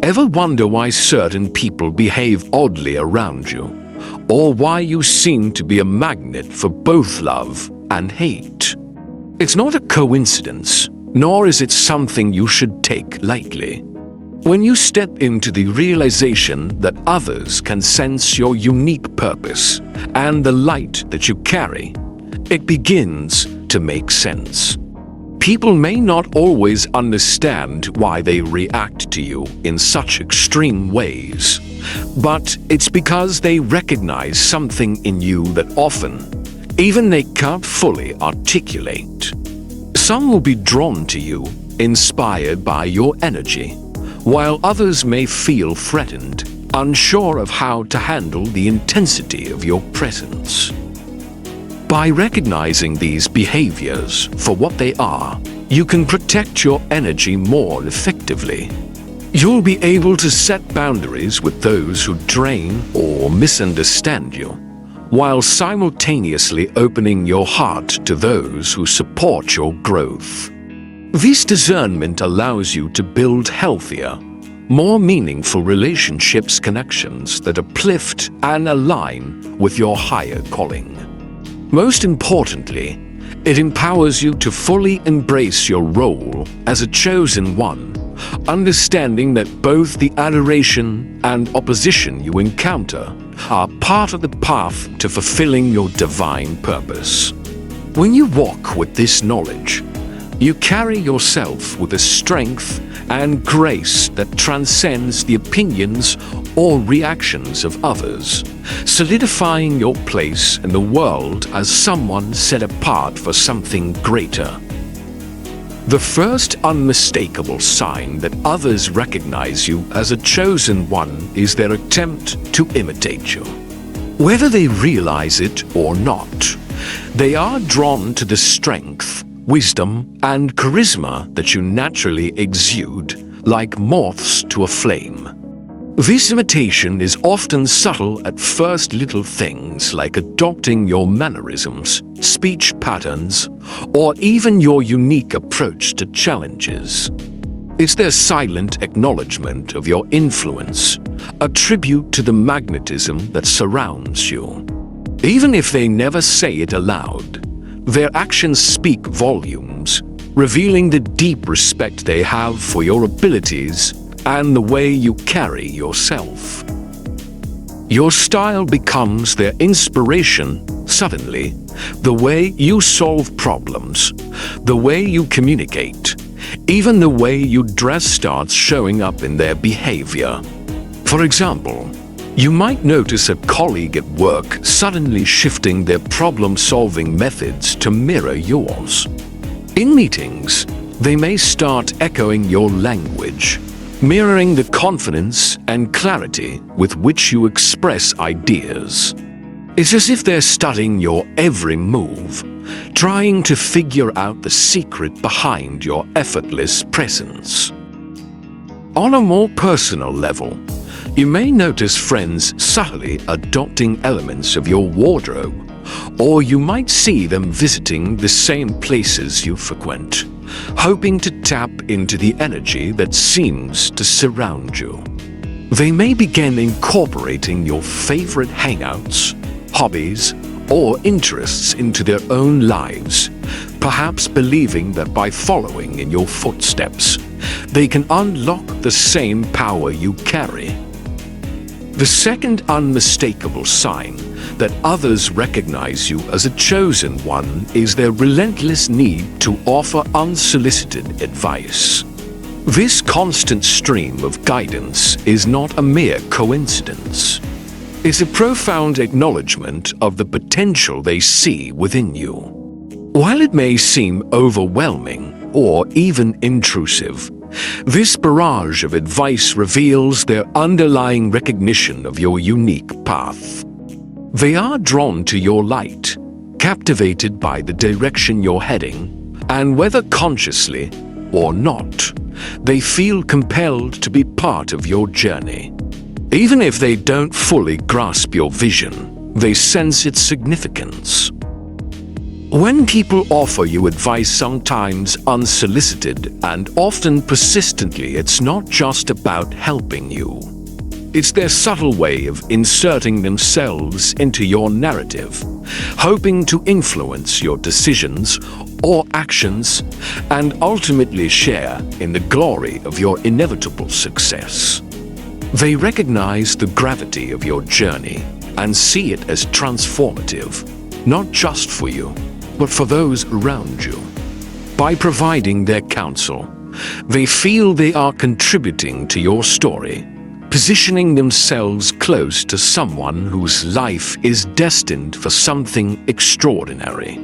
Ever wonder why certain people behave oddly around you? Or why you seem to be a magnet for both love and hate? It's not a coincidence, nor is it something you should take lightly. When you step into the realization that others can sense your unique purpose and the light that you carry, it begins to make sense. People may not always understand why they react to you in such extreme ways, but it's because they recognize something in you that often, even they can't fully articulate. Some will be drawn to you, inspired by your energy, while others may feel threatened, unsure of how to handle the intensity of your presence. By recognizing these behaviors for what they are, you can protect your energy more effectively. You'll be able to set boundaries with those who drain or misunderstand you, while simultaneously opening your heart to those who support your growth. This discernment allows you to build healthier, more meaningful relationships, connections that uplift and align with your higher calling. Most importantly, it empowers you to fully embrace your role as a chosen one, understanding that both the adoration and opposition you encounter are part of the path to fulfilling your divine purpose. When you walk with this knowledge, you carry yourself with a strength and grace that transcends the opinions or reactions of others, solidifying your place in the world as someone set apart for something greater. The first unmistakable sign that others recognize you as a chosen one is their attempt to imitate you. Whether they realize it or not, they are drawn to the strength, wisdom, and charisma that you naturally exude, like moths to a flame. This imitation is often subtle at first, little things like adopting your mannerisms, speech patterns, or even your unique approach to challenges. It's their silent acknowledgement of your influence, a tribute to the magnetism that surrounds you. Even if they never say it aloud, their actions speak volumes, revealing the deep respect they have for your abilities and the way you carry yourself. Your style becomes their inspiration suddenly. The way you solve problems, the way you communicate, even the way you dress starts showing up in their behavior. For example, you might notice a colleague at work suddenly shifting their problem-solving methods to mirror yours. In meetings, they may start echoing your language, mirroring the confidence and clarity with which you express ideas. It's as if they're studying your every move, trying to figure out the secret behind your effortless presence. On a more personal level, you may notice friends subtly adopting elements of your wardrobe, or you might see them visiting the same places you frequent, hoping to tap into the energy that seems to surround you. They may begin incorporating your favorite hangouts, hobbies, or interests into their own lives, perhaps believing that by following in your footsteps, they can unlock the same power you carry. The second unmistakable sign that others recognize you as a chosen one is their relentless need to offer unsolicited advice. This constant stream of guidance is not a mere coincidence. It's a profound acknowledgement of the potential they see within you. While it may seem overwhelming or even intrusive, this barrage of advice reveals their underlying recognition of your unique path. They are drawn to your light, captivated by the direction you're heading, and whether consciously or not, they feel compelled to be part of your journey. Even if they don't fully grasp your vision, they sense its significance. When people offer you advice, sometimes unsolicited and often persistently, it's not just about helping you. It's their subtle way of inserting themselves into your narrative, hoping to influence your decisions or actions and ultimately share in the glory of your inevitable success. They recognize the gravity of your journey and see it as transformative, not just for you, but for those around you. By providing their counsel, they feel they are contributing to your story, positioning themselves close to someone whose life is destined for something extraordinary.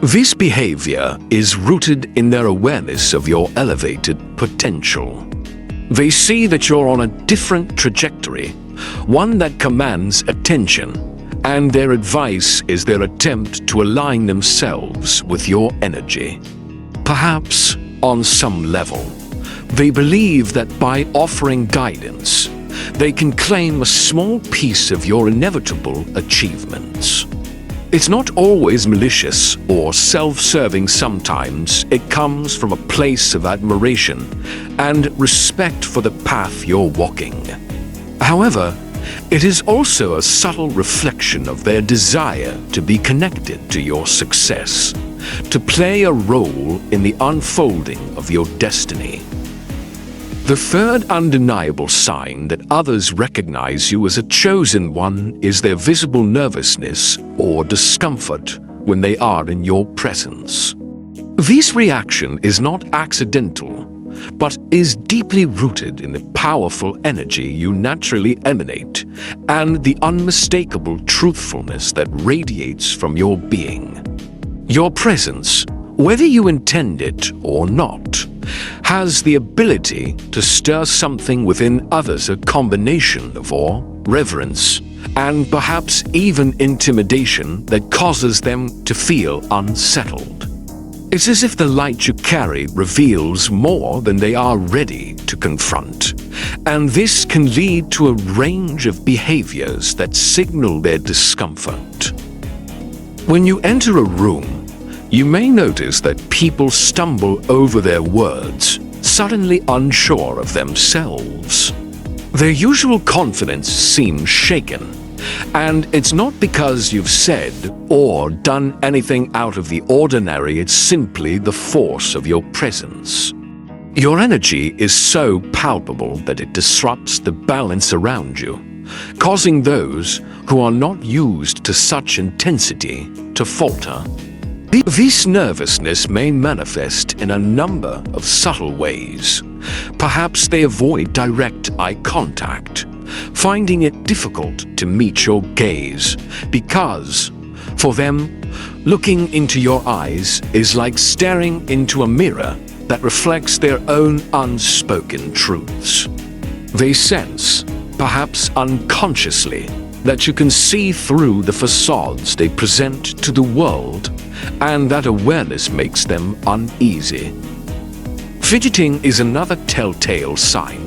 This behavior is rooted in their awareness of your elevated potential. They see that you're on a different trajectory, one that commands attention, and their advice is their attempt to align themselves with your energy. Perhaps, on some level, they believe that by offering guidance, they can claim a small piece of your inevitable achievements. It's not always malicious or self-serving. Sometimes it comes from a place of admiration and respect for the path you're walking. However, it is also a subtle reflection of their desire to be connected to your success, to play a role in the unfolding of your destiny. The third undeniable sign that others recognize you as a chosen one is their visible nervousness or discomfort when they are in your presence. This reaction is not accidental, but is deeply rooted in the powerful energy you naturally emanate and the unmistakable truthfulness that radiates from your being. Your presence, whether you intend it or not, has the ability to stir something within others, a combination of awe, reverence, and perhaps even intimidation that causes them to feel unsettled. It's as if the light you carry reveals more than they are ready to confront, and this can lead to a range of behaviors that signal their discomfort. When you enter a room, you may notice that people stumble over their words, suddenly unsure of themselves. Their usual confidence seems shaken, and it's not because you've said or done anything out of the ordinary, it's simply the force of your presence. Your energy is so palpable that it disrupts the balance around you, causing those who are not used to such intensity to falter. This nervousness may manifest in a number of subtle ways. Perhaps they avoid direct eye contact, finding it difficult to meet your gaze because, for them, looking into your eyes is like staring into a mirror that reflects their own unspoken truths. They sense, perhaps unconsciously, that you can see through the facades they present to the world, and that awareness makes them uneasy. Fidgeting is another telltale sign.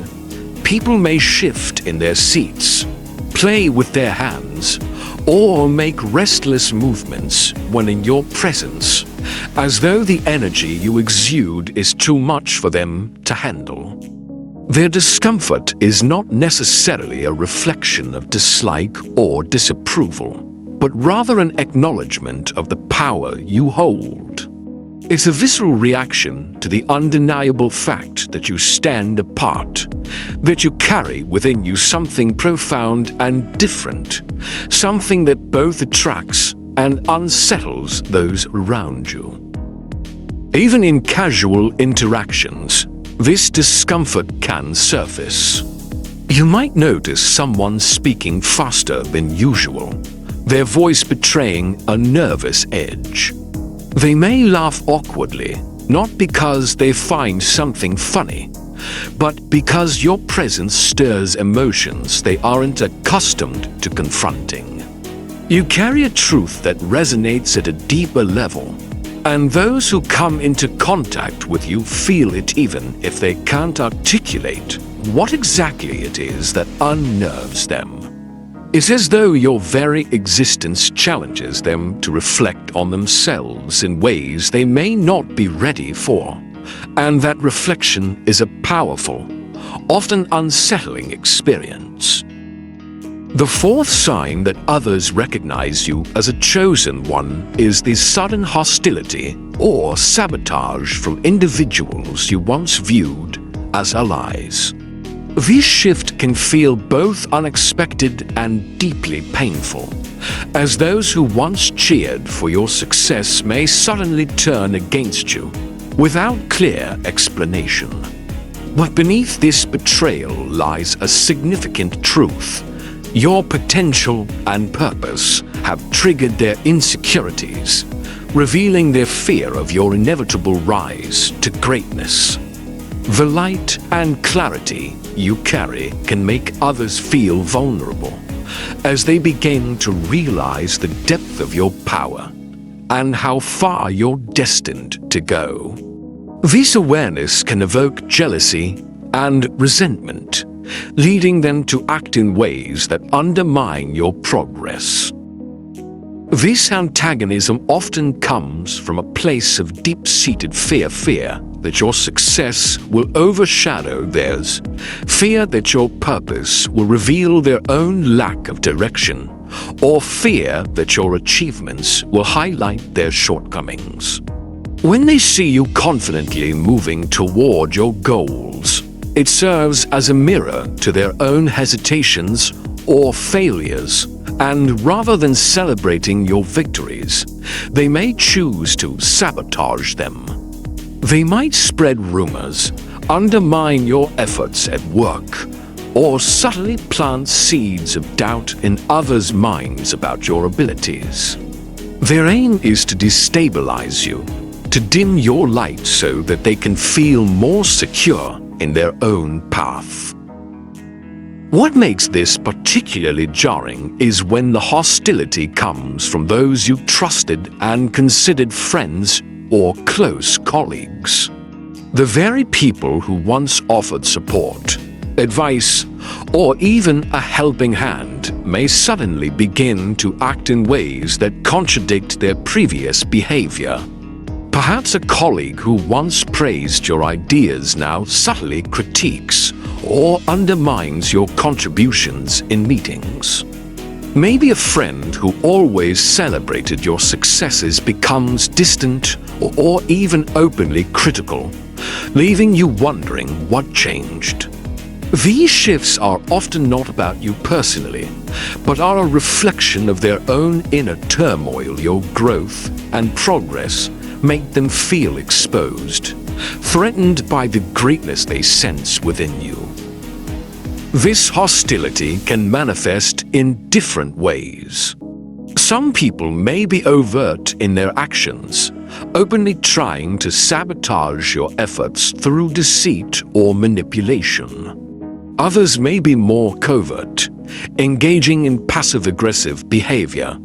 People may shift in their seats, play with their hands, or make restless movements when in your presence, as though the energy you exude is too much for them to handle. Their discomfort is not necessarily a reflection of dislike or disapproval, but rather an acknowledgement of the power you hold. It's a visceral reaction to the undeniable fact that you stand apart, that you carry within you something profound and different, something that both attracts and unsettles those around you. Even in casual interactions, this discomfort can surface. You might notice someone speaking faster than usual, their voice betraying a nervous edge. They may laugh awkwardly, not because they find something funny, but because your presence stirs emotions they aren't accustomed to confronting. You carry a truth that resonates at a deeper level, and those who come into contact with you feel it even if they can't articulate what exactly it is that unnerves them. It's as though your very existence challenges them to reflect on themselves in ways they may not be ready for. And that reflection is a powerful, often unsettling experience. The fourth sign that others recognize you as a chosen one is the sudden hostility or sabotage from individuals you once viewed as allies. This shift can feel both unexpected and deeply painful, as those who once cheered for your success may suddenly turn against you without clear explanation. But beneath this betrayal lies a significant truth. Your potential and purpose have triggered their insecurities, revealing their fear of your inevitable rise to greatness. The light and clarity you carry can make others feel vulnerable as they begin to realize the depth of your power and how far you're destined to go. This awareness can evoke jealousy and resentment, leading them to act in ways that undermine your progress. This antagonism often comes from a place of deep-seated fear that your success will overshadow theirs, fear that your purpose will reveal their own lack of direction, or fear that your achievements will highlight their shortcomings. When they see you confidently moving toward your goals, it serves as a mirror to their own hesitations or failures, and rather than celebrating your victories, they may choose to sabotage them. They might spread rumors, undermine your efforts at work, or subtly plant seeds of doubt in others' minds about your abilities. Their aim is to destabilize you, to dim your light so that they can feel more secure in their own path. What makes this particularly jarring is when the hostility comes from those you trusted and considered friends or close colleagues. The very people who once offered support, advice, or even a helping hand may suddenly begin to act in ways that contradict their previous behavior. Perhaps a colleague who once praised your ideas now subtly critiques or undermines your contributions in meetings. Maybe a friend who always celebrated your successes becomes distant or even openly critical, leaving you wondering what changed. These shifts are often not about you personally, but are a reflection of their own inner turmoil. Your growth and progress make them feel exposed, threatened by the greatness they sense within you. This hostility can manifest in different ways. Some people may be overt in their actions, openly trying to sabotage your efforts through deceit or manipulation. Others may be more covert, engaging in passive-aggressive behavior,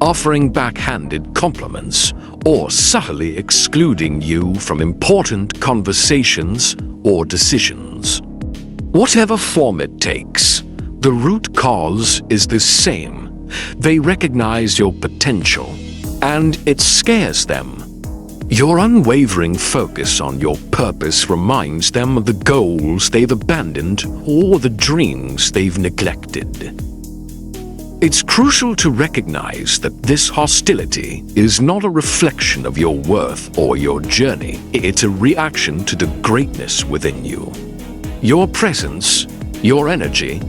offering backhanded compliments, or subtly excluding you from important conversations or decisions. Whatever form it takes, the root cause is the same. They recognize your potential, and it scares them. Your unwavering focus on your purpose reminds them of the goals they've abandoned or the dreams they've neglected. It's crucial to recognize that this hostility is not a reflection of your worth or your journey. It's a reaction to the greatness within you. Your presence, your energy,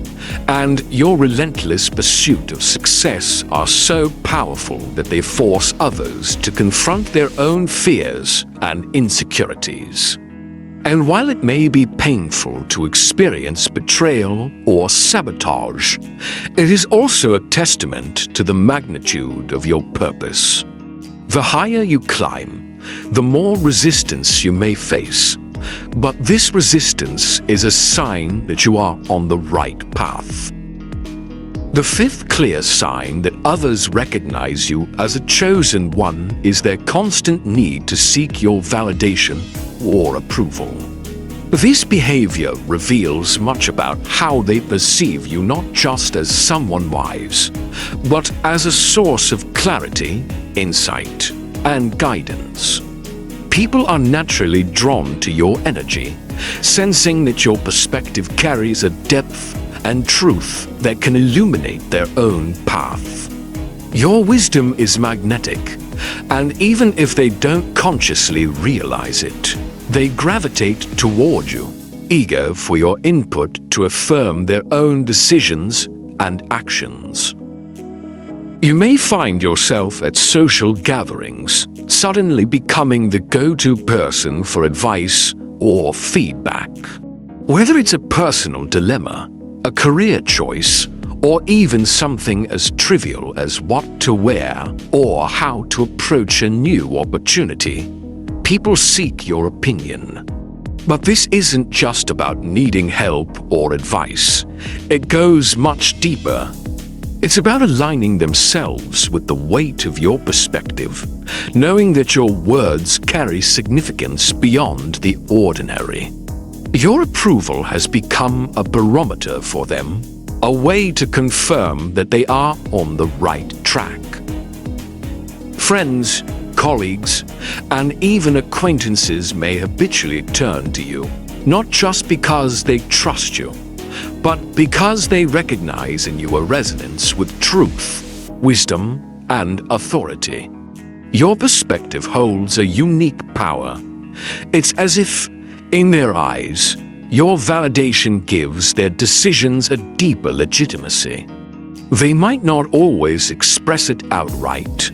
and your relentless pursuit of success are so powerful that they force others to confront their own fears and insecurities. And while it may be painful to experience betrayal or sabotage, it is also a testament to the magnitude of your purpose. The higher you climb, the more resistance you may face. But this resistance is a sign that you are on the right path. The fifth clear sign that others recognize you as a chosen one is their constant need to seek your validation or approval. This behavior reveals much about how they perceive you, not just as someone wise, but as a source of clarity, insight, and guidance. People are naturally drawn to your energy, sensing that your perspective carries a depth and truth that can illuminate their own path. Your wisdom is magnetic, and even if they don't consciously realize it, they gravitate toward you, eager for your input to affirm their own decisions and actions. You may find yourself at social gatherings, suddenly becoming the go-to person for advice or feedback. Whether it's a personal dilemma, a career choice, or even something as trivial as what to wear or how to approach a new opportunity, people seek your opinion. But this isn't just about needing help or advice. It goes much deeper. It's about aligning themselves with the weight of your perspective, knowing that your words carry significance beyond the ordinary. Your approval has become a barometer for them, a way to confirm that they are on the right track. Friends, colleagues, and even acquaintances may habitually turn to you, not just because they trust you, but because they recognize in you a resonance with truth, wisdom, and authority. Your perspective holds a unique power. It's as if, in their eyes, your validation gives their decisions a deeper legitimacy. They might not always express it outright,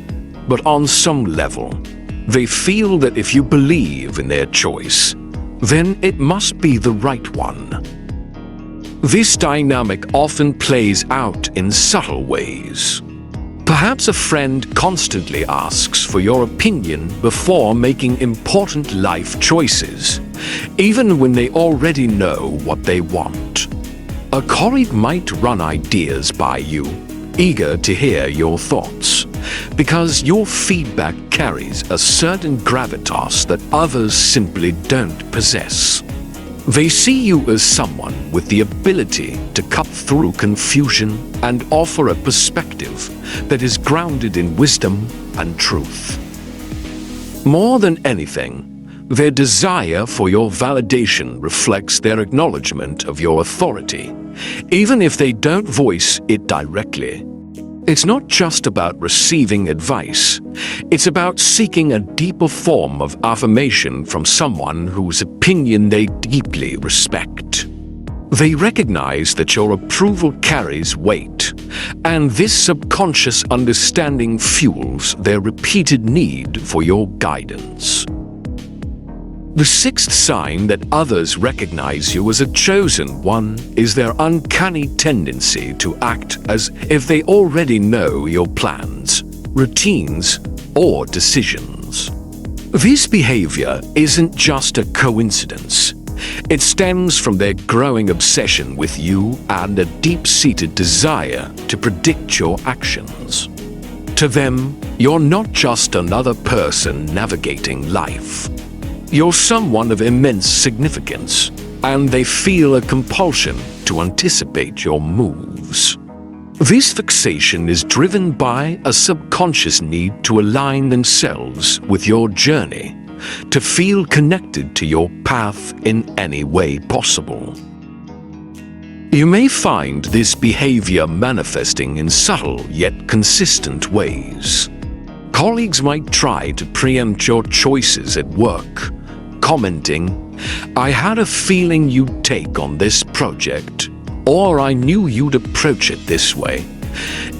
but on some level, they feel that if you believe in their choice, then it must be the right one. This dynamic often plays out in subtle ways. Perhaps a friend constantly asks for your opinion before making important life choices, even when they already know what they want. A colleague might run ideas by you, eager to hear your thoughts, because your feedback carries a certain gravitas that others simply don't possess. They see you as someone with the ability to cut through confusion and offer a perspective that is grounded in wisdom and truth. More than anything, their desire for your validation reflects their acknowledgement of your authority, even if they don't voice it directly. It's not just about receiving advice. It's about seeking a deeper form of affirmation from someone whose opinion they deeply respect. They recognize that your approval carries weight, and this subconscious understanding fuels their repeated need for your guidance. The sixth sign that others recognize you as a chosen one is their uncanny tendency to act as if they already know your plans, routines, or decisions. This behavior isn't just a coincidence. It stems from their growing obsession with you and a deep-seated desire to predict your actions. To them, you're not just another person navigating life. You're someone of immense significance, and they feel a compulsion to anticipate your moves. This fixation is driven by a subconscious need to align themselves with your journey, to feel connected to your path in any way possible. You may find this behavior manifesting in subtle yet consistent ways. Colleagues might try to preempt your choices at work, commenting, "I had a feeling you'd take on this project," or "I knew you'd approach it this way."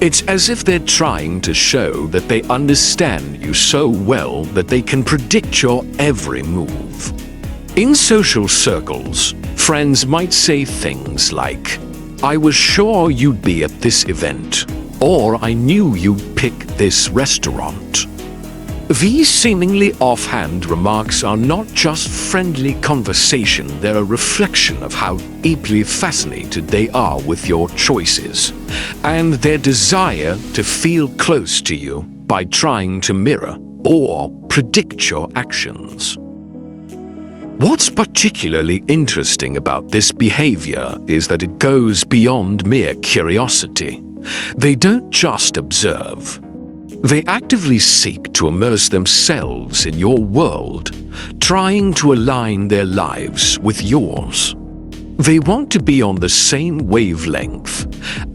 It's as if they're trying to show that they understand you so well that they can predict your every move. In social circles, friends might say things like, "I was sure you'd be at this event," or "I knew you'd pick this restaurant." These seemingly offhand remarks are not just friendly conversation, they're a reflection of how deeply fascinated they are with your choices, and their desire to feel close to you by trying to mirror or predict your actions. What's particularly interesting about this behavior is that it goes beyond mere curiosity. They don't just observe. They actively seek to immerse themselves in your world, trying to align their lives with yours. They want to be on the same wavelength,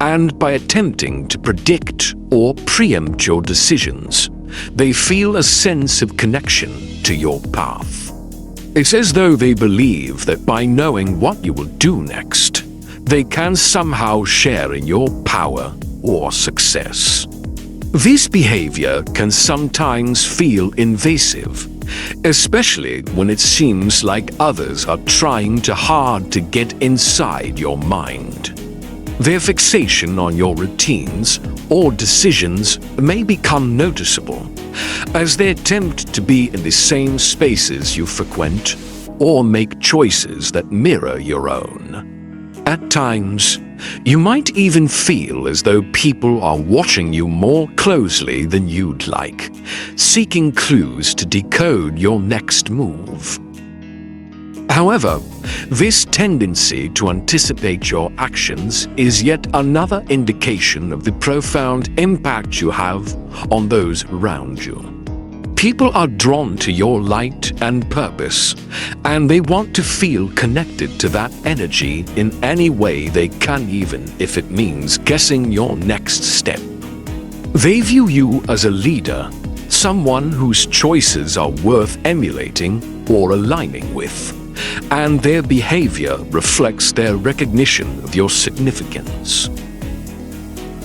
and by attempting to predict or preempt your decisions, they feel a sense of connection to your path. It's as though they believe that by knowing what you will do next, they can somehow share in your power or success. This behavior can sometimes feel invasive, especially when it seems like others are trying too hard to get inside your mind. Their fixation on your routines or decisions may become noticeable, as they attempt to be in the same spaces you frequent or make choices that mirror your own. At times, you might even feel as though people are watching you more closely than you'd like, seeking clues to decode your next move. However, this tendency to anticipate your actions is yet another indication of the profound impact you have on those around you. People are drawn to your light and purpose, and they want to feel connected to that energy in any way they can, even if it means guessing your next step. They view you as a leader, someone whose choices are worth emulating or aligning with, and their behavior reflects their recognition of your significance.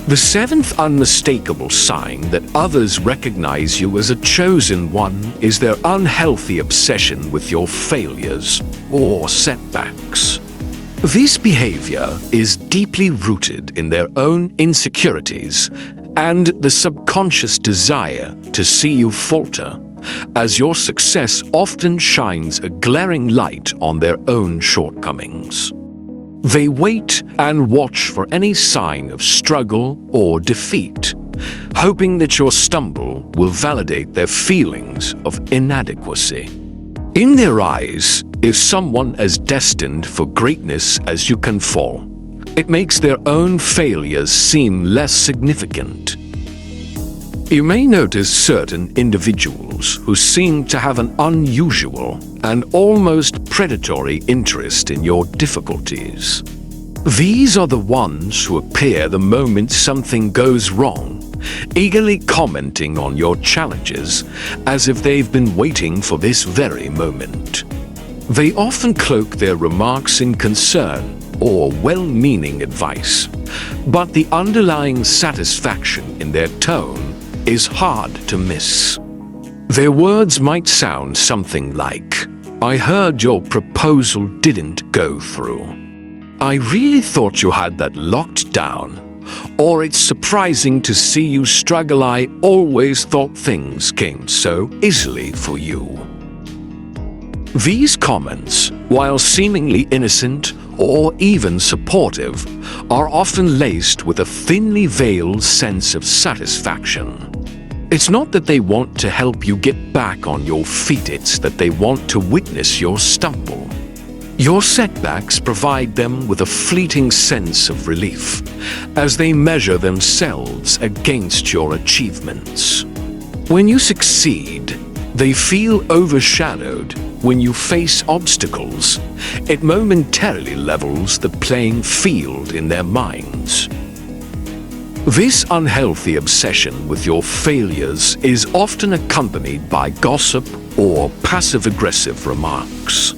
The seventh unmistakable sign that others recognize you as a chosen one is their unhealthy obsession with your failures or setbacks. This behavior is deeply rooted in their own insecurities and the subconscious desire to see you falter, as your success often shines a glaring light on their own shortcomings. They wait and watch for any sign of struggle or defeat, hoping that your stumble will validate their feelings of inadequacy. In their eyes, if someone as destined for greatness as you can fall, it makes their own failures seem less significant. You may notice certain individuals who seem to have an unusual and almost predatory interest in your difficulties. These are the ones who appear the moment something goes wrong, eagerly commenting on your challenges as if they've been waiting for this very moment. They often cloak their remarks in concern or well-meaning advice, but the underlying satisfaction in their tone is hard to miss. Their words might sound something like, "I heard your proposal didn't go through. I really thought you had that locked down." Or, "It's surprising to see you struggle. I always thought things came so easily for you." These comments, while seemingly innocent or even supportive, are often laced with a thinly veiled sense of satisfaction. It's not that they want to help you get back on your feet, it's that they want to witness your stumble. Your setbacks provide them with a fleeting sense of relief as they measure themselves against your achievements. When you succeed, they feel overshadowed. When you face obstacles, it momentarily levels the playing field in their minds. This unhealthy obsession with your failures is often accompanied by gossip or passive-aggressive remarks.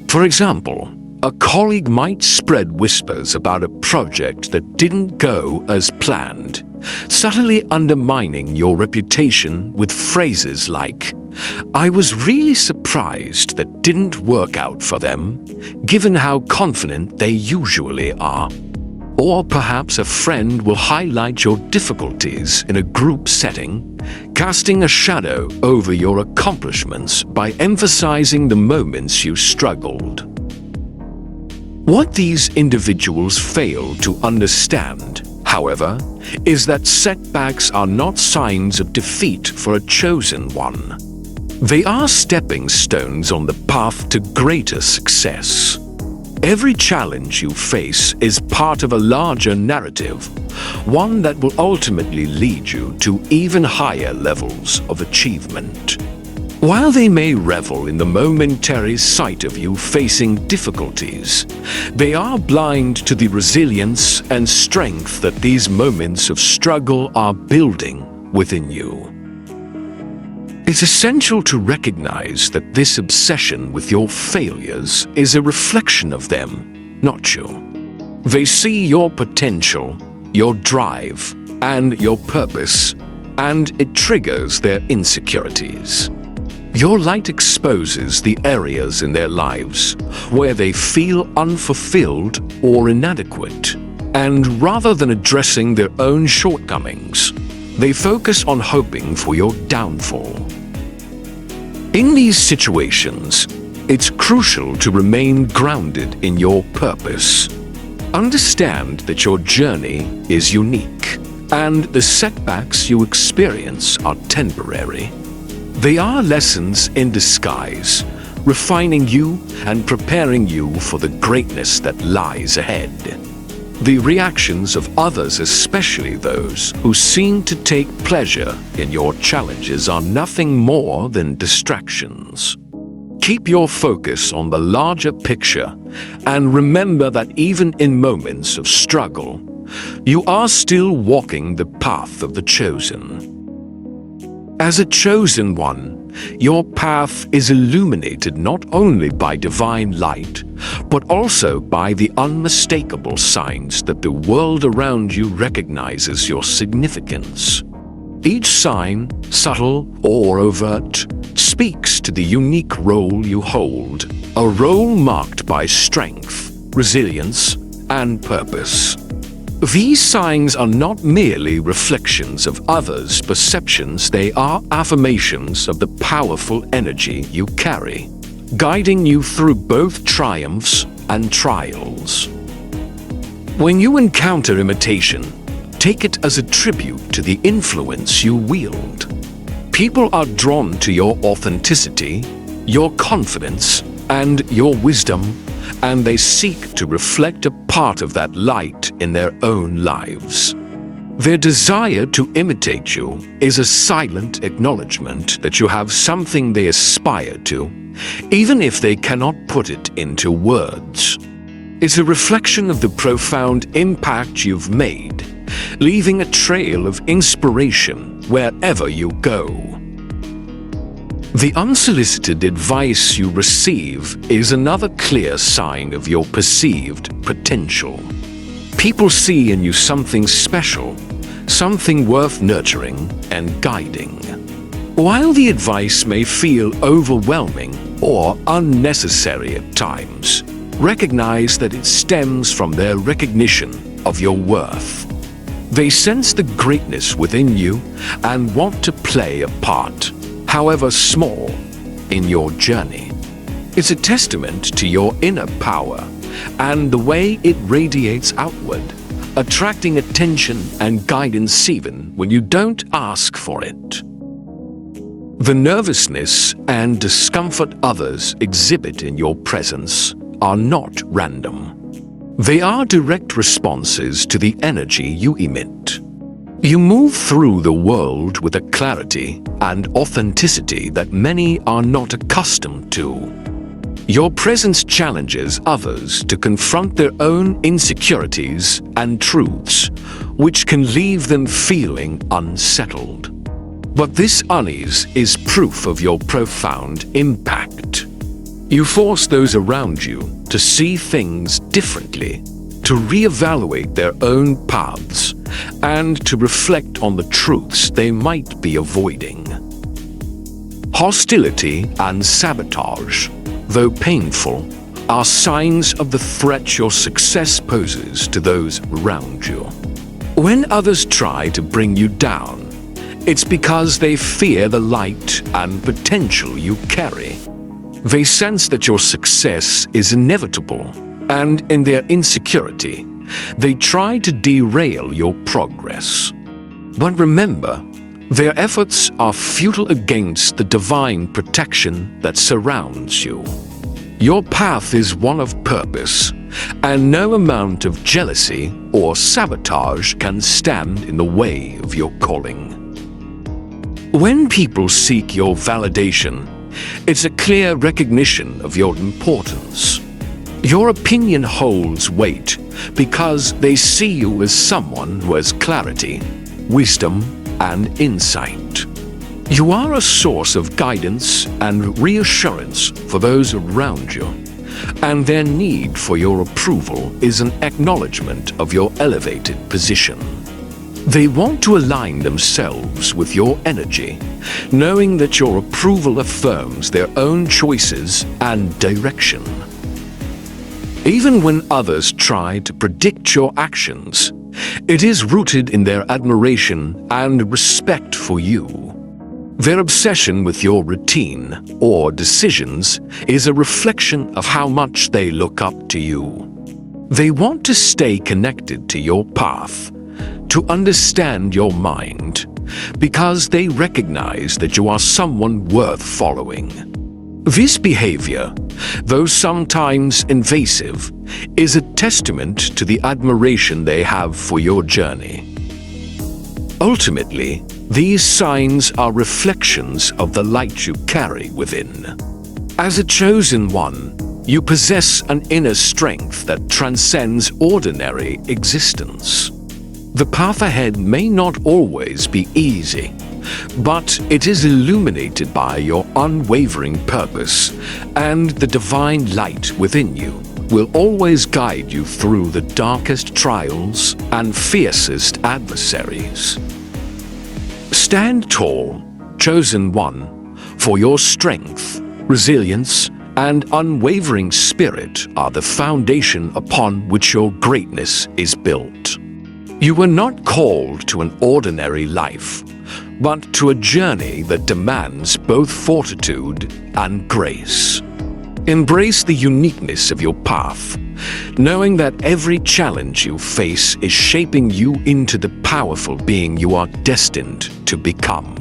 For example, a colleague might spread whispers about a project that didn't go as planned, subtly undermining your reputation with phrases like, "I was really surprised that didn't work out for them, given how confident they usually are." Or perhaps a friend will highlight your difficulties in a group setting, casting a shadow over your accomplishments by emphasizing the moments you struggled. What these individuals fail to understand, however, is that setbacks are not signs of defeat for a chosen one. They are stepping stones on the path to greater success. Every challenge you face is part of a larger narrative, one that will ultimately lead you to even higher levels of achievement. While they may revel in the momentary sight of you facing difficulties, they are blind to the resilience and strength that these moments of struggle are building within you. It's essential to recognize that this obsession with your failures is a reflection of them, not you. They see your potential, your drive, and your purpose, and it triggers their insecurities. Your light exposes the areas in their lives where they feel unfulfilled or inadequate, and rather than addressing their own shortcomings, they focus on hoping for your downfall. In these situations, it's crucial to remain grounded in your purpose. Understand that your journey is unique, and the setbacks you experience are temporary. They are lessons in disguise, refining you and preparing you for the greatness that lies ahead. The reactions of others, especially those who seem to take pleasure in your challenges, are nothing more than distractions. Keep your focus on the larger picture and remember that even in moments of struggle, you are still walking the path of the chosen. As a chosen one, your path is illuminated not only by divine light, but also by the unmistakable signs that the world around you recognizes your significance. Each sign, subtle or overt, speaks to the unique role you hold, a role marked by strength, resilience, and purpose. These signs are not merely reflections of others' perceptions, they are affirmations of the powerful energy you carry, guiding you through both triumphs and trials. When you encounter imitation, take it as a tribute to the influence you wield. People are drawn to your authenticity, your confidence, and your wisdom, and they seek to reflect a part of that light in their own lives. Their desire to imitate you is a silent acknowledgement that you have something they aspire to, even if they cannot put it into words. It's a reflection of the profound impact you've made, leaving a trail of inspiration wherever you go. The unsolicited advice you receive is another clear sign of your perceived potential. People see in you something special, something worth nurturing and guiding. While the advice may feel overwhelming or unnecessary at times, recognize that it stems from their recognition of your worth. They sense the greatness within you and want to play a part, however small, in your journey. It's a testament to your inner power and the way it radiates outward, attracting attention and guidance even when you don't ask for it. The nervousness and discomfort others exhibit in your presence are not random. They are direct responses to the energy you emit. You move through the world with a clarity and authenticity that many are not accustomed to. Your presence challenges others to confront their own insecurities and truths, which can leave them feeling unsettled. But this unease is proof of your profound impact. You force those around you to see things differently, to reevaluate their own paths, and to reflect on the truths they might be avoiding. Hostility and sabotage, though painful, are signs of the threat your success poses to those around you. When others try to bring you down, it's because they fear the light and potential you carry. They sense that your success is inevitable, and in their insecurity, they try to derail your progress. But remember, Their efforts are futile against the divine protection that surrounds you. Your path is one of purpose, and no amount of jealousy or sabotage can stand in the way of your calling. When people seek your validation, it's a clear recognition of your importance. Your opinion holds weight because they see you as someone who has clarity, wisdom, and insight. You are a source of guidance and reassurance for those around you, and their need for your approval is an acknowledgement of your elevated position. They want to align themselves with your energy, knowing that your approval affirms their own choices and direction. Even when others try to predict your actions, it is rooted in their admiration and respect for you. Their obsession with your routine or decisions is a reflection of how much they look up to you. They want to stay connected to your path, to understand your mind, because they recognize that you are someone worth following. This behavior, though sometimes invasive, is a testament to the admiration they have for your journey. Ultimately, these signs are reflections of the light you carry within. As a chosen one, you possess an inner strength that transcends ordinary existence. The path ahead may not always be easy, but it is illuminated by your unwavering purpose, and the divine light within you will always guide you through the darkest trials and fiercest adversaries. Stand tall, chosen one, for your strength, resilience, and unwavering spirit are the foundation upon which your greatness is built. You were not called to an ordinary life, but to a journey that demands both fortitude and grace. Embrace the uniqueness of your path, knowing that every challenge you face is shaping you into the powerful being you are destined to become.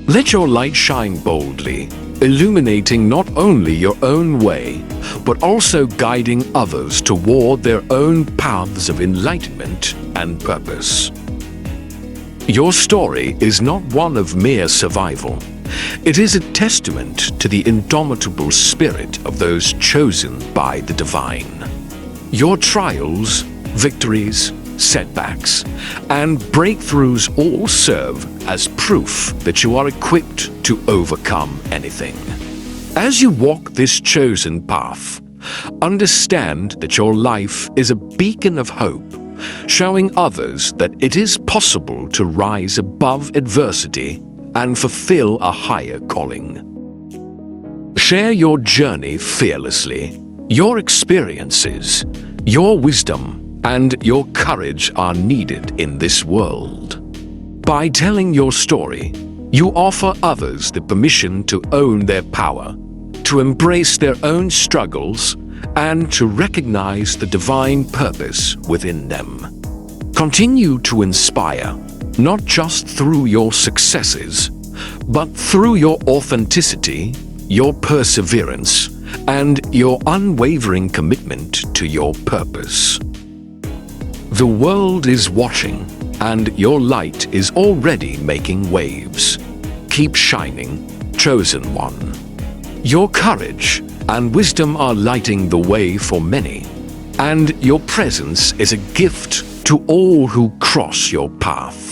Let your light shine boldly, illuminating not only your own way, but also guiding others toward their own paths of enlightenment and purpose. Your story is not one of mere survival. It is a testament to the indomitable spirit of those chosen by the divine. Your trials, victories, setbacks, and breakthroughs all serve as proof that you are equipped to overcome anything. As you walk this chosen path, understand that your life is a beacon of hope, showing others that it is possible to rise above adversity and fulfill a higher calling. Share your journey fearlessly. Your experiences, your wisdom, and your courage are needed in this world. By telling your story, you offer others the permission to own their power, to embrace their own struggles, and to recognize the divine purpose within them. Continue to inspire, not just through your successes, but through your authenticity, your perseverance, and your unwavering commitment to your purpose. The world is watching, and your light is already making waves. Keep shining, chosen one. Your courage and wisdom are lighting the way for many, and your presence is a gift to all who cross your path.